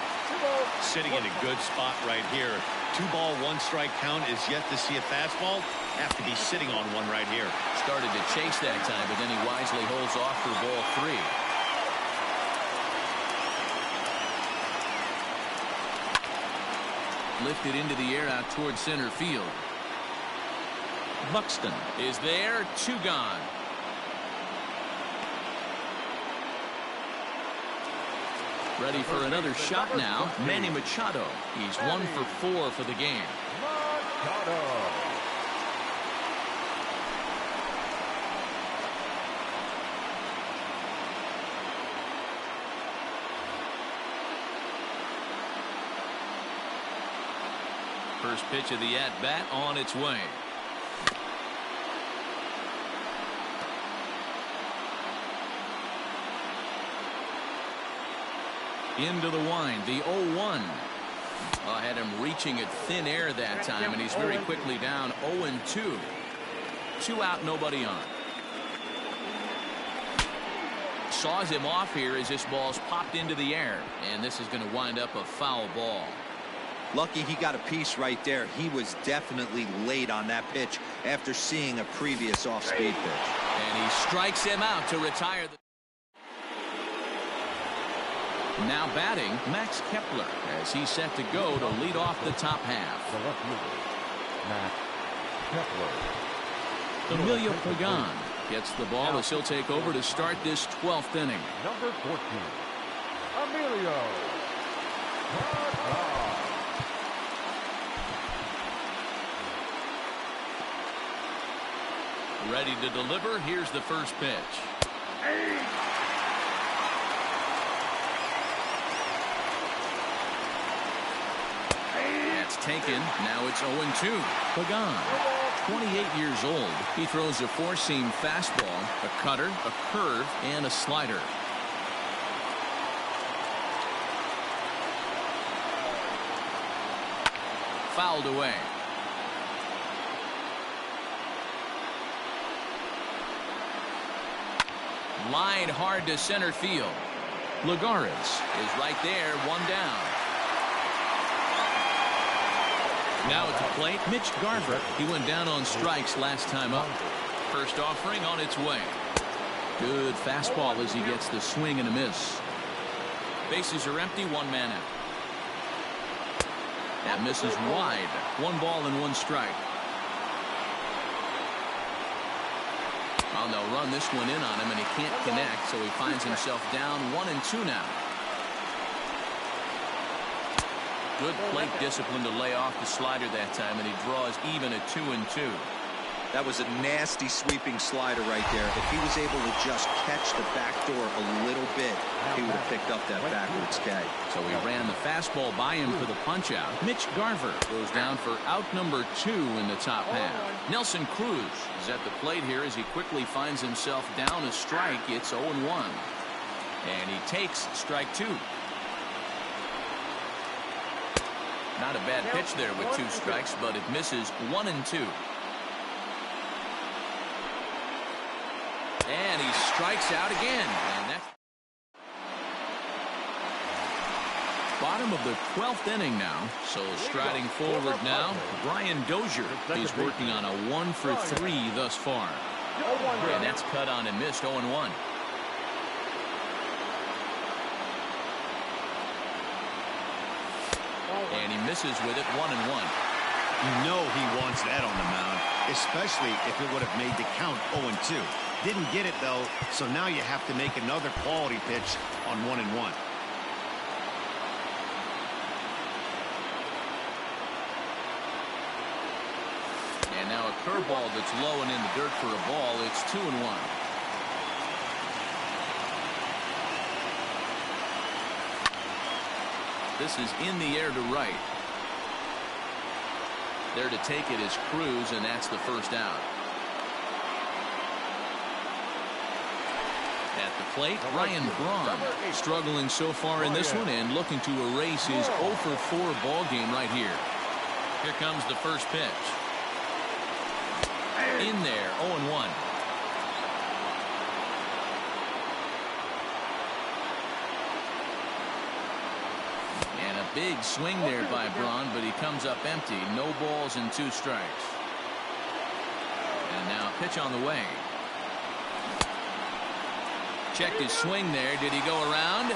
Sitting in a good spot right here. 2-ball, 1-strike count is yet to see a fastball. Have to be sitting on one right here. Started to chase that time, but then he wisely holds off for ball 3. Lifted into the air out towards center field. Buxton is there. 2 gone. Ready for another shot now. Manny Machado. He's 1-for-4 for the game. First pitch of the at-bat on its way. Into the wind, the 0-1. Had him reaching at thin air that time, and he's very quickly down 0-2. 2 out, nobody on. Saws him off here as this ball's popped into the air, and this is going to wind up a foul ball. Lucky he got a piece right there. He was definitely late on that pitch after seeing a previous off-speed pitch. And he strikes him out to retire the... Now batting, Max Kepler, as he's set to go to lead off the top half. The left fielder, Max Kepler. Emilio Pagan gets the ball as he'll take over to start this 12th inning. Number 14, Emilio Pagan. Ready to deliver. Here's the first pitch. That's taken. Now it's 0-2. Pagan, 28 years old. He throws a four-seam fastball, a cutter, a curve, and a slider. Fouled away. Line hard to center field. Lagares is right there, one down. Now at the plate, Mitch Garver. He went down on strikes last time up. First offering on its way. Good fastball as he gets the swing and a miss. Bases are empty, one man out. That misses wide. 1 ball and 1 strike. Well, they'll run this one in on him, and he can't connect, so he finds himself down 1-2 now. Good plate discipline to lay off the slider that time, and he draws even at 2-2. That was a nasty sweeping slider right there. If he was able to just catch the back door a little bit, he would have picked up that backwards K. So he ran the fastball by him for the punch out. Mitch Garver goes down for out number 2 in the top half. Nelson Cruz is at the plate here as he quickly finds himself down a strike. It's 0-1. And he takes strike 2. Not a bad pitch there with 2 strikes, but it misses 1-2. And he strikes out again. And that's bottom of the 12th inning now. So striding forward now, Brian Dozier. He's working on a 1-for-3 thus far. And that's cut on and missed, 0-1. And he misses with it, 1-1. You know he wants that on the mound, especially if it would have made the count 0-2. Didn't get it, though, so now you have to make another quality pitch on 1-1. And now a curveball that's low and in the dirt for a ball. It's 2-1. This is in the air to right. There to take it is Cruz, and that's the first out. At the plate, Ryan Braun struggling so far in this one and looking to erase his 0-for-4 ball game right here. Here comes the first pitch. In there, 0-1. And a big swing there by Braun, but he comes up empty. No balls and 2 strikes. And now a pitch on the way. Checked his swing there. Did he go around?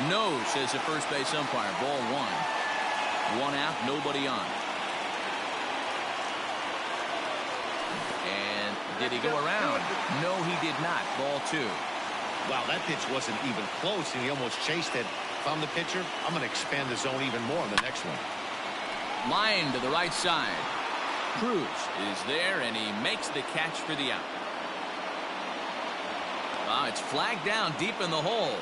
No, says the first base umpire. Ball 1. 1 out, nobody on. And did he go around? No, he did not. Ball 2. Wow, that pitch wasn't even close, and he almost chased it. If I'm the pitcher, I'm going to expand the zone even more on the next one. Line to the right side. Cruz is there, and he makes the catch for the out. It's flagged down deep in the hole.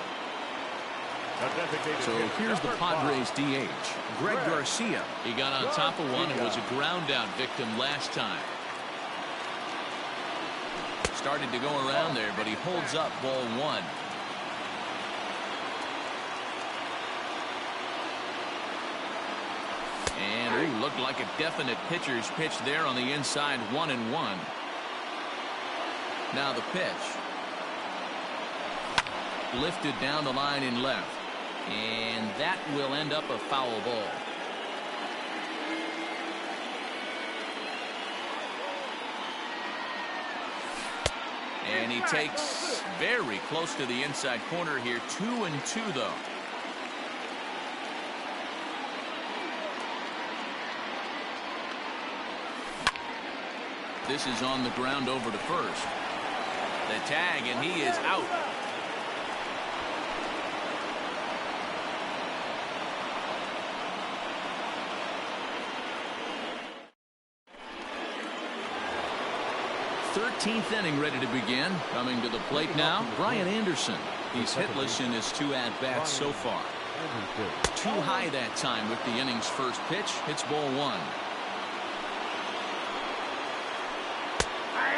So here's the Padres DH, Greg Garcia. He got on top of one and was a ground out victim last time. Started to go around there, but he holds up ball 1. And ooh, looked like a definite pitcher's pitch there on the inside, 1-1. Now the pitch. Lifted down the line in left. And that will end up a foul ball. And he takes very close to the inside corner here. 2-2 though. This is on the ground over to first. The tag, and he is out. 13th inning ready to begin. Coming to the plate now, Brian Anderson. He's hitless in his 2 at-bats so far. Too high that time with the inning's first pitch. It's ball 1.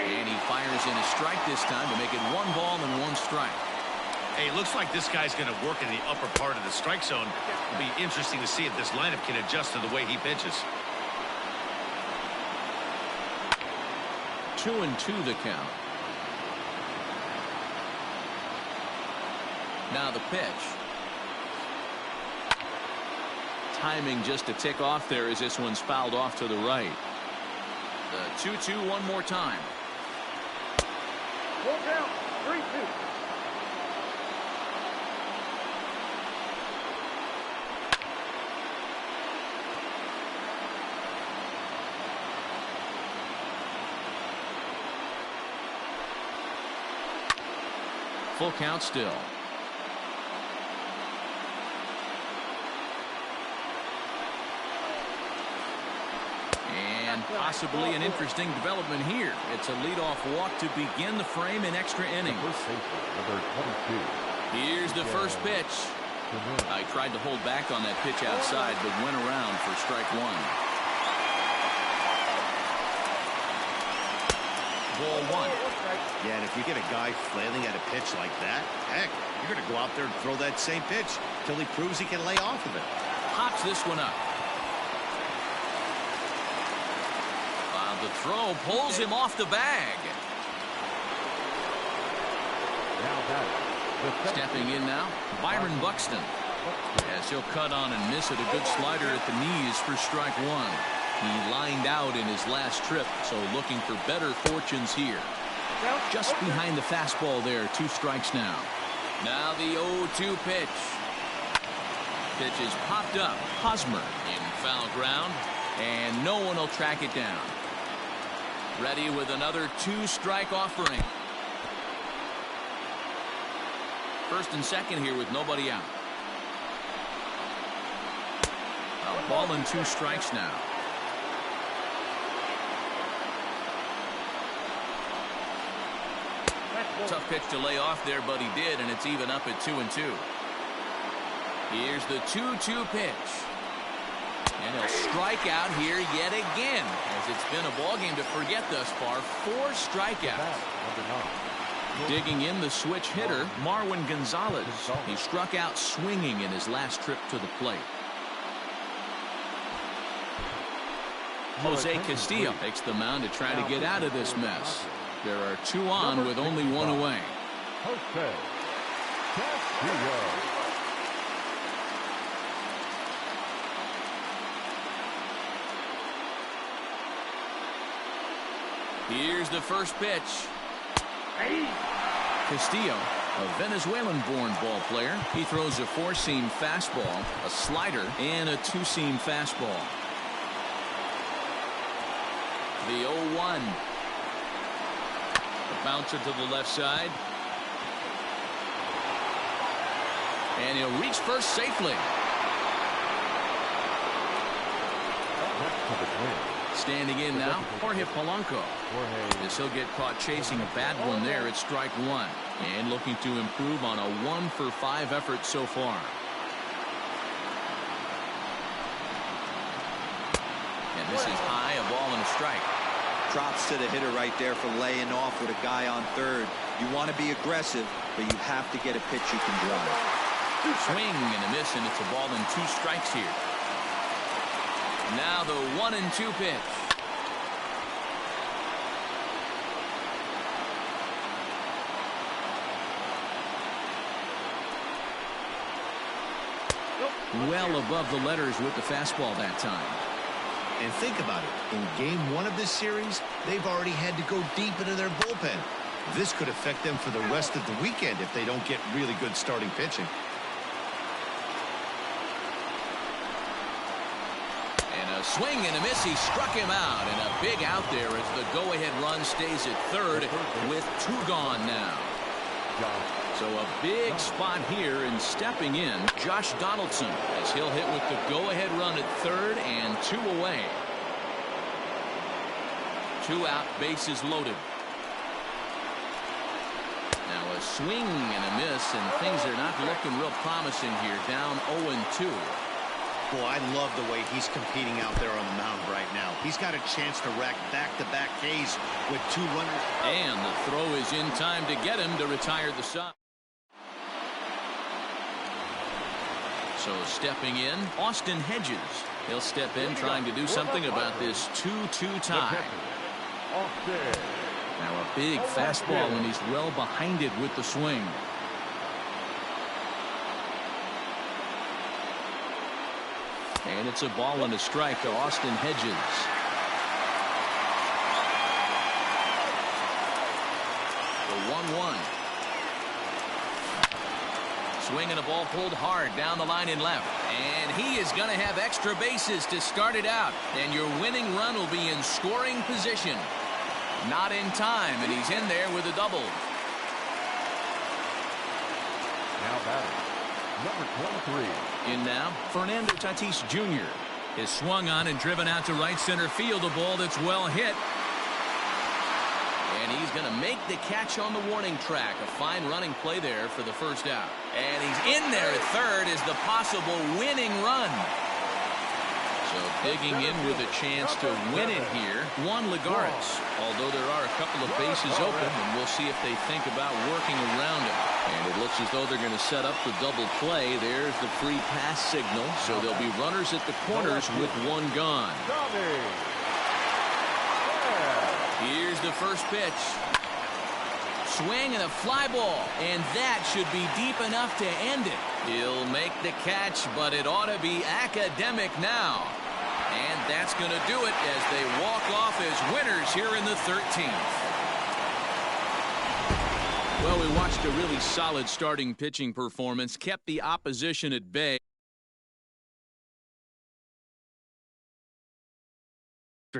And he fires in a strike this time to make it 1 ball and 1 strike. Hey, looks like this guy's going to work in the upper part of the strike zone. It'll be interesting to see if this lineup can adjust to the way he pitches. 2-2 the count. Now the pitch. Timing just a tick off there as this one's fouled off to the right. The 2-2 one more time. Full count, 3-2. Full count still. And possibly an interesting development here. It's a leadoff walk to begin the frame in extra innings. Here's the first pitch. I tried to hold back on that pitch outside, but went around for strike 1. Ball 1. Yeah, and if you get a guy flailing at a pitch like that, heck, you're going to go out there and throw that same pitch till he proves he can lay off of it. Pops this one up. The throw pulls him off the bag. Stepping in now, Byron Buxton. As he'll cut on and miss it, a good slider at the knees for strike 1. He lined out in his last trip, so looking for better fortunes here. Just behind the fastball there, 2 strikes now. Now the 0-2 pitch. Pitch is popped up. Hosmer in foul ground, and no one will track it down. Ready with another 2-strike offering. First and second here with nobody out. A ball and 2 strikes now. Tough pitch to lay off there, but he did, and it's even up at 2-2. Here's the 2-2 pitch. And he'll strike out here yet again, as it's been a ball game to forget thus far. 4 strikeouts. Digging in the switch hitter, Marwin Gonzalez. He struck out swinging in his last trip to the plate. Jose Castillo takes the mound to try to get out of this mess. There are 2 on with only 1 away. Jose Castillo. Here's the first pitch. Castillo, a Venezuelan-born ball player. He throws a 4-seam fastball, a slider, and a 2-seam fastball. The 0-1. A bouncer to the left side. And he'll reach first safely. Standing in now, Jorge Polanco. As he'll get caught chasing a bad one there at strike 1. And looking to improve on a 1-for-5 effort so far. And this is high, a ball and a strike. Props to the hitter right there for laying off with a guy on third. You want to be aggressive, but you have to get a pitch you can drive. Swing and a miss, and it's a ball and 2 strikes here. Now the 1-2 pitch. Well above the letters with the fastball that time. And think about it. In game 1 of this series, they've already had to go deep into their bullpen. This could affect them for the rest of the weekend if they don't get really good starting pitching. And a swing and a miss. He struck him out. And a big out there as the go-ahead run stays at third with 2 gone now. So a big spot here, and stepping in, Josh Donaldson, as he'll hit with the go-ahead run at third and 2 away. 2 out, bases loaded. a swing and a miss, and things are not looking real promising here. Down 0-2. Boy, I love the way he's competing out there on the mound right now. He's got a chance to rack back-to-back Ks with 2 runners. And the throw is in time to get him to retire the side. So stepping in, Austin Hedges. He'll step in trying to do something about this 2-2 tie. Now a big fastball when he's well behind it with the swing. And it's a ball and a strike to Austin Hedges. The 1-1. Swing and a ball pulled hard down the line in left. And he is going to have extra bases to start it out. And your winning run will be in scoring position. Not in time, and he's in there with a double. Now batting, number 23. In now, Fernando Tatis Jr. is swung on and driven out to right center field. A ball that's well hit. And he's going to make the catch on the warning track. A fine running play there for the first out. And he's in there at third is the possible winning run. So digging in with a chance to win it here, Juan Lagares. Although there are a couple of bases open, and we'll see if they think about working around it. And it looks as though they're going to set up the double play. There's the free pass signal. So there'll be runners at the corners with one gone. Here's the first pitch. Swing and a fly ball, and that should be deep enough to end it. He'll make the catch, but it ought to be academic now. And that's going to do it as they walk off as winners here in the 13th. Well, we watched a really solid starting pitching performance, kept the opposition at bay.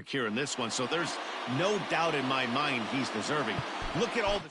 Here in this one, so there's no doubt in my mind he's deserving. Look at all the